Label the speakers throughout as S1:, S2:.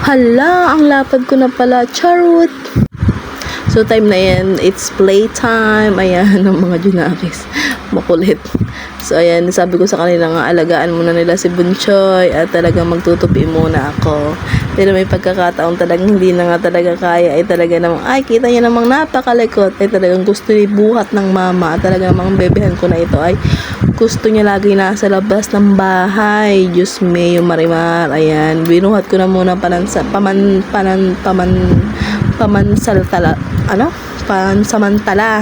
S1: Hala, ang lapad ko na pala. Charot! So, time na yan, it's playtime. Ayan, ng mga Junakis. Makulit. So, ayan, sabi ko sa kanila nga, alagaan muna nila si Bunchoy at talagang magtutupi muna ako. Pero may pagkakataon talagang hindi na nga talaga kaya. Ay talaga namang, ay, kita niya namang napakalikot. Ay talagang gusto ni buhat ng mama. At talaga namang bebehan ko na ito ay gusto niya lagi nasa labas ng bahay. Diyos me, yung marimar. Ayan, binuhat ko na muna pansamantala.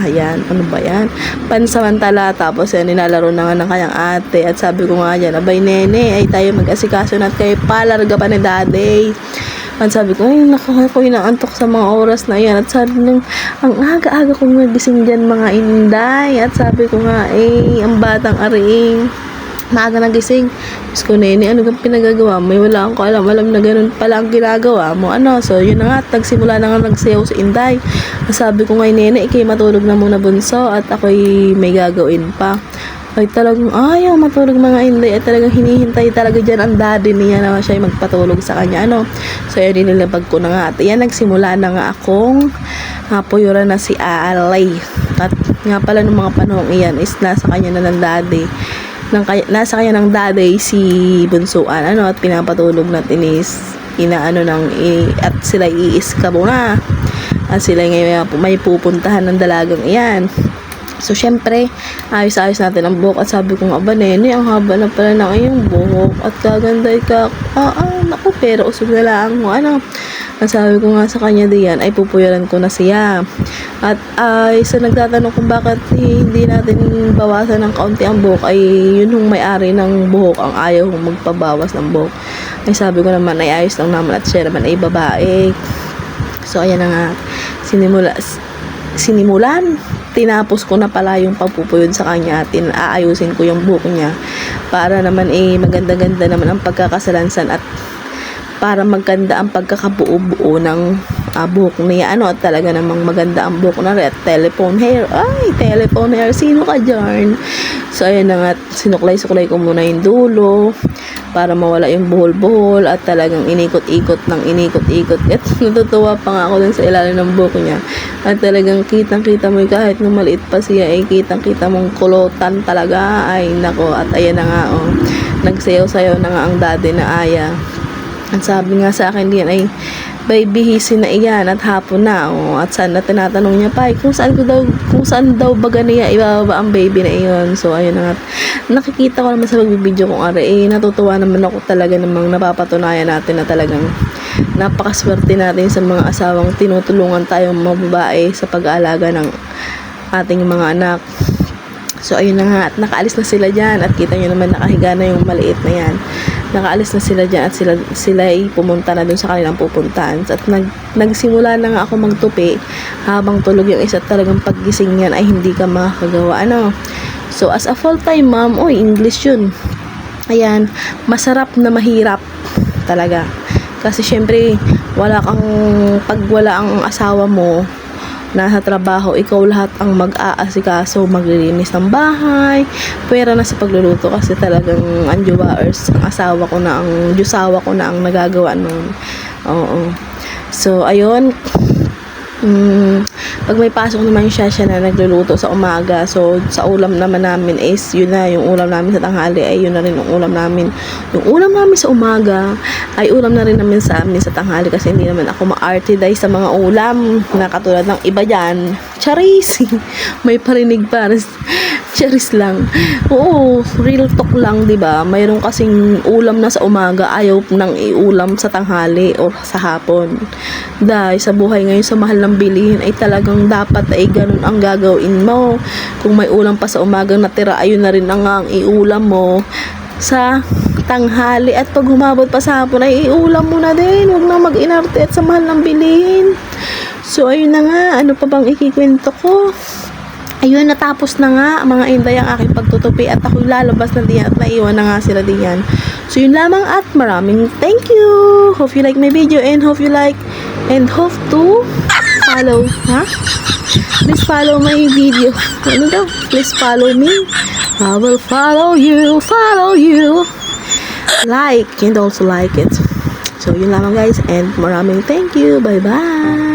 S1: Ayan, ano ba yan? Pansamantala. Tapos yan, nilalaro na nga ng kanyang ate. At sabi ko nga dyan, abay nene, ay tayo mag-asikaso na at kayo palarga pa ni daddy. At sabi ko, ay ako'y naantok sa mga oras na yan. At sabi nung, ang aga-aga kong nagising dyan mga inday. At sabi ko nga, ang batang aring maaga nagising. Diyos ko, nene, ano kang pinagagawa mo? Wala akong alam na ganun pala ang ginagawa mo. So, yun na nga, nagsimula na nga nagsayaw si Inday. Sabi ko nga, nene, ikay matulog na muna bunso at ako'y may gagawin pa. Ay talagang ayaw matulog mga Inday. At talagang hinihintay talaga dyan ang daddy niya na siya magpatulog sa kanya. So, yun, nilabag ko na nga. At yan, nagsimula na nga akong puyuran na si Alay. At nga pala ng mga panahong iyan is nasa kanya na ng daddy. Nasa kanya ng daddy si bunsuan at pinapatulog natin is at sila iiskabo na at sila ngayon may pupuntahan ng dalagang iyan. So syempre ayos-ayos natin ang buhok at sabi ko nga ba nene, ang haba na pala ng iyong buhok at gaganda ka. Naku, pero usog na lang mo Ang sabi ko nga sa kanya diyan ay pupuyaran ko na siya. At sa nagtatanong kung bakit hindi natin bawasan ng kaunti ang buhok ay yun yung may-ari ng buhok ang ayaw kong magpabawas ng buhok. Ay sabi ko naman ay ayos lang naman at siya naman ay babae. So ayan na nga, sinimulan. Tinapos ko na pala yung pagpupuyod sa kanya at aayusin ko yung buhok niya para naman maganda-ganda naman ang pagkakasalansan at para maganda ang pagkakabuo-buo ng buhok niya. At talaga namang maganda ang buhok na rin. At telephone hair. Ay, telephone hair. Sino ka dyan? So, ayan na nga. Sinuklay-suklay ko muna yung dulo para mawala yung buhol-buhol at talagang inikot-ikot. At natutuwa pa nga ako dun sa ilalim ng buhok niya. At talagang kitang-kita mo kahit nung maliit pa siya ay kitang-kita mong kulotan talaga. Ay, nako. At ayan na nga, nagsayaw-sayaw na nga ang daddy na aya. At sabi nga sa akin diyan ay bihisin na iyan at hapon na. At sana tinatanong niya pa kung saan daw baga niya ibababa ang baby na iyon. So ayun na nga. Nakikita ko naman sa pagbibideo kong natutuwa naman ako talaga namang napapatunayan natin na talagang napakaswerte natin sa mga asawang tinutulungan tayong mga babae sa pag-aalaga ng ating mga anak. So ayun na nga, at nakaalis na sila dyan at kita nyo naman nakahiga na yung maliit na yan. Nakaalis na sila dyan at sila ay pumunta na dun sa kanilang pupuntahan. At nagsimula na nga ako magtupi habang tulog yung isa. Talagang paggising yan ay hindi ka makakagawa. So as a full-time mom, English yun. Ayan, masarap na mahirap talaga. Kasi syempre, pag wala ang asawa mo, nasa trabaho, ikaw lahat ang mag-aasikaso, maglilinis ng bahay, pwera na sa pagluluto kasi talagang ang asawa ko na ang nagagawa nun. Oo. So, ayun. Pag may pasok naman siya na nagluluto sa umaga. So, sa ulam naman namin is, yun na, yung ulam namin sa tanghali ay yun na rin yung ulam namin. Yung ulam namin sa umaga ay ulam na rin namin sa amin sa tanghali kasi hindi naman ako ma-arte dahil sa mga ulam na katulad ng iba dyan. Charis! May parinig pa. Charis lang. Oo, real talk lang, diba? Mayroon kasing ulam na sa umaga, ayaw nang iulam sa tanghali o sa hapon. Dahil sa buhay ngayon sa mahal ng bilihin ay talagang dapat ay ganun ang gagawin mo. Kung may ulam pa sa umagang natira, ayun na rin ang iulam mo sa tanghali. At pag humabot pa sa hapon ay iulam mo na din. Huwag na mag-inarte at sa mahal ng bilihin. So ayun na nga, ano pa bang ikikwento ko? Ayun, natapos na nga mga inday ang aking pagtutupi at ako'y lalabas na diyan at naiwan na nga sila diyan. So yun lamang at maraming thank you. Hope you like my video and hope to follow. Please follow my video. Ano daw? Please follow me. I will follow you. Like and also like it. So, yun lamang guys, and maraming thank you. Bye-bye!